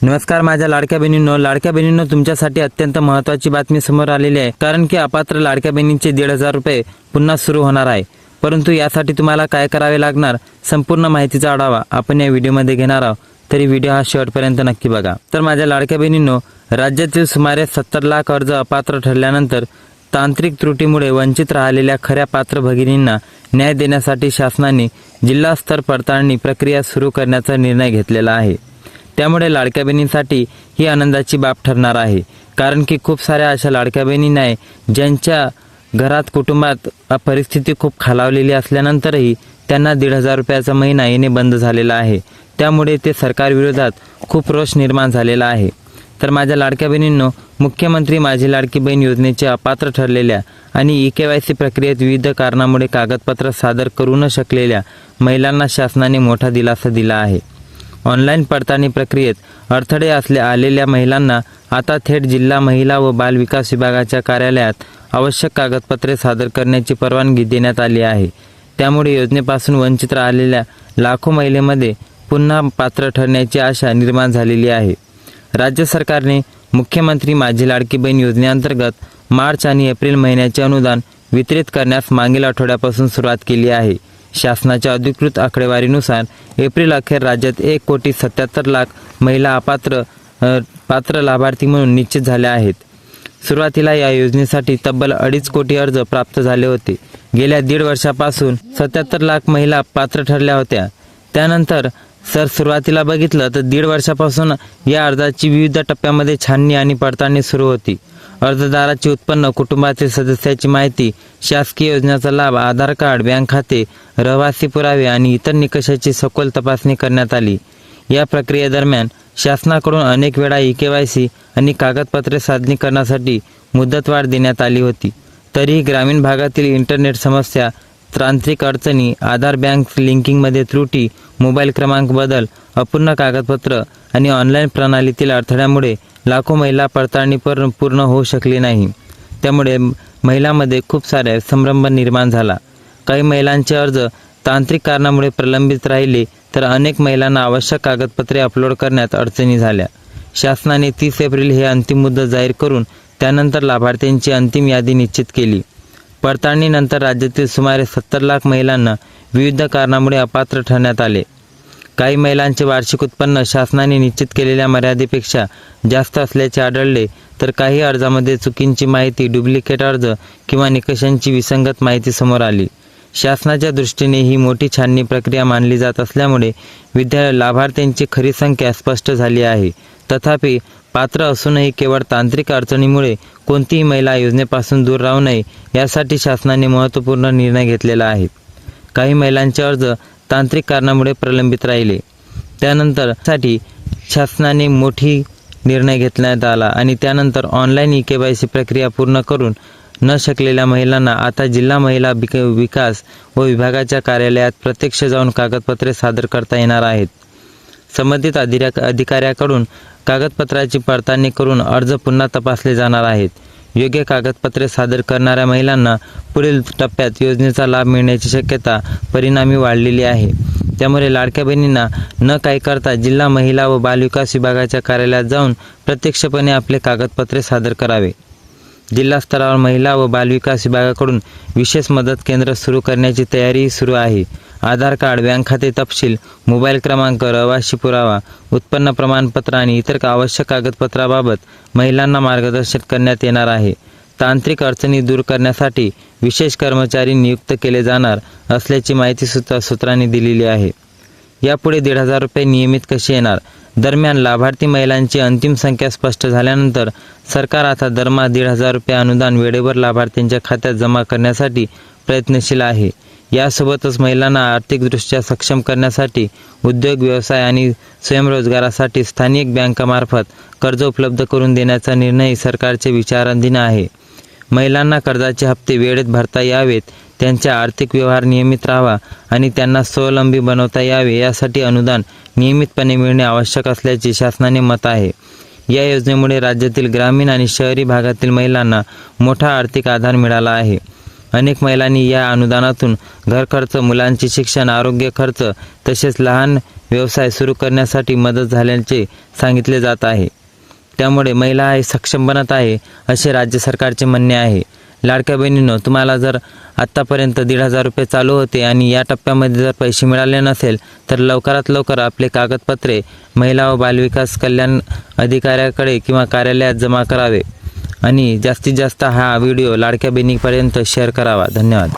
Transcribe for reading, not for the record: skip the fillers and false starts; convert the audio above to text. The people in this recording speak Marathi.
नमस्कार माझ्या लाडक्या बहिणींनो, तुमच्यासाठी अत्यंत महत्त्वाची बातमी समोर आलेली आहे। कारण की अपात्र लाडक्या बहिणींचे 1,500 रुपये पुन्हा सुरू होणार आहे। परंतु यासाठी तुम्हाला काय करावे लागणार, संपूर्ण माहितीचा आढावा आपण या व्हिडिओमध्ये घेणार आहोत। तरी व्हिडिओ हा शेवटपर्यंत नक्की बघा। तर माझ्या लाडक्या बहिणींनो, राज्यातील सुमारे 70 लाख अर्ज अपात्र ठरल्यानंतर तांत्रिक त्रुटीमुळे वंचित राहिलेल्या खऱ्या पात्र भगिनींना न्याय देण्यासाठी शासनाने जिल्हा स्तर पडताळणी प्रक्रिया सुरू करण्याचा निर्णय घेतलेला आहे। त्यामुळे लाडक्या बहिणींसाठी ही आनंदाची बाब ठरणार आहे। कारण की खूप साऱ्या अशा लाडक्या बहिणींना आहे ज्यांच्या घरात कुटुंबात परिस्थिती खूप खालावलेली असल्यानंतरही त्यांना 1,500 रुपयाचा महिना येणे बंद झालेला आहे। त्यामुळे ते सरकारविरोधात खूप रोष निर्माण झालेला आहे। तर माझ्या लाडक्या बहिणींनो, मुख्यमंत्री माझी लाडकी बहीण योजनेचे अपात्र ठरलेल्या आणि EKYC प्रक्रियेत विविध कारणामुळे कागदपत्र सादर करू न शकलेल्या महिलांना शासनाने मोठा दिलासा दिला आहे। ऑनलाईन पडताळणी प्रक्रियेत अडथळे आलेल्या महिलांना आता थेट जिल्हा महिला व बाल विकास विभागाच्या कार्यालयात आवश्यक कागदपत्रे सादर करण्याची परवानगी देण्यात आली आहे। त्यामुळे योजनेपासून वंचित राहिलेल्या लाखो महिलेमध्ये पुन्हा पात्र ठरण्याची आशा निर्माण झालेली आहे। राज्य सरकारने मुख्यमंत्री माझी लाडकी बहीण योजनेअंतर्गत मार्च आणि एप्रिल महिन्याचे अनुदान वितरित करण्यास मागील आठवड्यापासून सुरुवात केली आहे। शासनाच्या अधिकृत आकडेवारीनुसार एप्रिल अखेर राज्यात 1,77,00,000 महिला पात्र लाभार्थी म्हणून निश्चित झाल्या आहेत। सुरुवातीला या योजनेसाठी तब्बल 2.5 कोटी अर्ज प्राप्त झाले होते। गेल्या 1.5 वर्षापासून 77 लाख महिला पात्र ठरल्या होत्या। त्यानंतर सुरुवातीला बघितलं तर 1.5 वर्षापासून या अर्जाची विविध टप्प्यामध्ये छाननी आणि पडताळणी सुरू होती। अर्जदाराचे उत्पन्न, कुटुंबातील सदस्याची माहिती, शासकीय योजनेचा लाभ, आधार कार्ड, बँक खाते, रहिवासी पुरावे आणि इतर निकषाची सखोल तपासणी करण्यात आली। या प्रक्रियेदरम्यान शासनाकडून अनेक वेळा EKYC आणि कागदपत्रे सादरीकरणासाठी मुदतवाढ देण्यात आली होती। तरीही ग्रामीण भागातील इंटरनेट समस्या, तांत्रिक अडचणी, आधार बँक लिंकिंगमध्ये त्रुटी, मोबाईल क्रमांक बदल, अपूर्ण कागदपत्र आणि ऑनलाईन प्रणालीतील अडथळ्यामुळे लाखो महिला पडताळणी पूर्ण होऊ शकली नाही। त्यामुळे महिलांमध्ये खूप सारे संभ्रम निर्माण झाला। काही महिलांचे अर्ज तांत्रिक कारणामुळे प्रलंबित राहिले, तर अनेक महिलांना आवश्यक कागदपत्रे अपलोड करण्यात अडचणी झाल्या। शासनाने 30 एप्रिल हे अंतिम मुदत जाहीर करून त्यानंतर लाभार्थ्यांची अंतिम यादी निश्चित केली। पडताळणीनंतर राज्यातील सुमारे 70 लाख महिलांना विविध कारणामुळे अपात्र ठरण्यात आले। काही महिलांचे वार्षिक उत्पन्न शासनाने निश्चित केलेल्या मर्यादेपेक्षा जास्त असल्याचे आढळले, तर काही अर्जामध्ये चुकीची माहिती, डुप्लिकेट अर्ज किंवा निकषांची विसंगत माहिती समोर आली। शासनाच्या दृष्टीने ही मोठी छाननी प्रक्रिया मानली जात असल्यामुळे लाभार्थ्यांची खरी संख्या स्पष्ट झाली आहे। तथापि पात्र असूनही केवळ तांत्रिक अडचणीमुळे कोणतीही महिला योजनेपासून दूर राहू नये यासाठी शासनाने महत्त्वपूर्ण निर्णय घेतलेला आहे। काही महिलांचे अर्ज तांत्रिक कारणामुळे प्रलंबित राहिले, त्यानंतर शासनाने मोठी निर्णय घेतण्यात आला आणि त्यानंतर ऑनलाईन EKYC प्रक्रिया पूर्ण करून न शकलेल्या महिलांना आता जिल्हा महिला विकास व विभागाच्या कार्यालयात प्रत्यक्ष जाऊन कागदपत्रे सादर करता येणार आहेत। संबंधित अधिकाऱ्याकडून कागदपत्राची पडताळणी करून अर्ज पुन्हा तपासले जाणार आहेत। योग्य कागदपत्रे सादर करणाऱ्या महिलांना पुढील टप्प्यात योजनेचा लाभ मिळण्याची शक्यता परिणामी वाढलेली आहे। त्यामुळे लाडक्या बहिणींना न काही करता जिल्हा महिला व बाल विकास विभागाच्या कार्यालयात जाऊन प्रत्यक्षपणे आपले कागदपत्रे सादर करावे। जिल्हा स्तरावर महिला व बाल विकास विभागाकडून विशेष मदत केंद्र सुरू करण्याची तयारी सुरू आहे। आधार कार्ड, बँक खाते तपशील, मोबाईल क्रमांक, रहिवासी पुरावा, उत्पन्न प्रमाणपत्र आणि इतर आवश्यक कागदपत्राबाबत महिलांना मार्गदर्शन करण्यात येणार आहे। तांत्रिक अडचणी दूर करण्यासाठी विशेष कर्मचारी नियुक्त केले जाणार असल्याची माहिती सूत्रांनी दिलेली आहे। यापुढे 1,500 रुपये नियमित कसे येणार? दरम्यान लाभार्थी महिलांची अंतिम संख्या स्पष्ट झाल्यानंतर सरकार आता दरमहा 1,500 रुपये अनुदान वेळेवर लाभार्थ्यांच्या खात्यात जमा करण्यासाठी प्रयत्नशील आहे। यासोबतच महिलांना आर्थिकदृष्ट्या सक्षम करण्यासाठी उद्योग, व्यवसाय आणि स्वयंरोजगारासाठी स्थानिक बँकामार्फत कर्ज उपलब्ध करून देण्याचा निर्णय सरकारचे विचाराधीन आहे। महिलांना कर्जाचे हप्ते वेळेत भरता यावेत, त्यांचे आर्थिक व्यवहार नियमित राहावा आणि त्यांना स्वावलंबी बनवता यावे यासाठी अनुदान नियमितपणे मिळणे आवश्यक असल्याचे शासनाने मत आहे। या योजनेमुळे राज्यातील ग्रामीण आणि शहरी भागातील महिलांना मोठा आर्थिक आधार मिळाला आहे। अनेक महिलांनी या अनुदानातून घर खर्च, मुलांचे शिक्षण, आरोग्य खर्च तसेच लहान व्यवसाय सुरू करण्यासाठी मदत झाल्याचे सांगितले जात आहे. त्यामुळे महिला हे सक्षम बनत आहे असे राज्य सरकारचे म्हणणे आहे. लाडक्या बहिणींनो, तुम्हाला जर आत्तापर्यंत 1,500 रुपये चालू होते आणि या टप्प्यामध्ये जर पैसे मिळाले नसेल तर लवकरात लवकर आपले कागदपत्रे महिला व बालविकास कल्याण अधिकाऱ्याकडे किंवा कार्यालयात जमा करावे आणि जास्तीत जास्त हा व्हिडिओ लाडक्या बहिणीपर्यंत शेअर करावा. धन्यवाद.